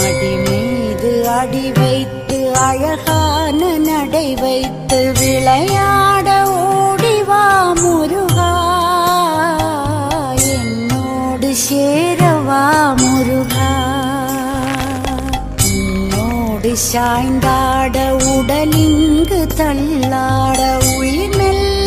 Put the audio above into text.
அடி மீது அடி வைத்து அழகான நடை வைத்து விளையாட ஓடிவா முருகா, என்னோடு சேரவா முருகா. உன்னோடு சாய்ந்தாட உடலிங்கு தள்ளாட உயிர் மெல்ல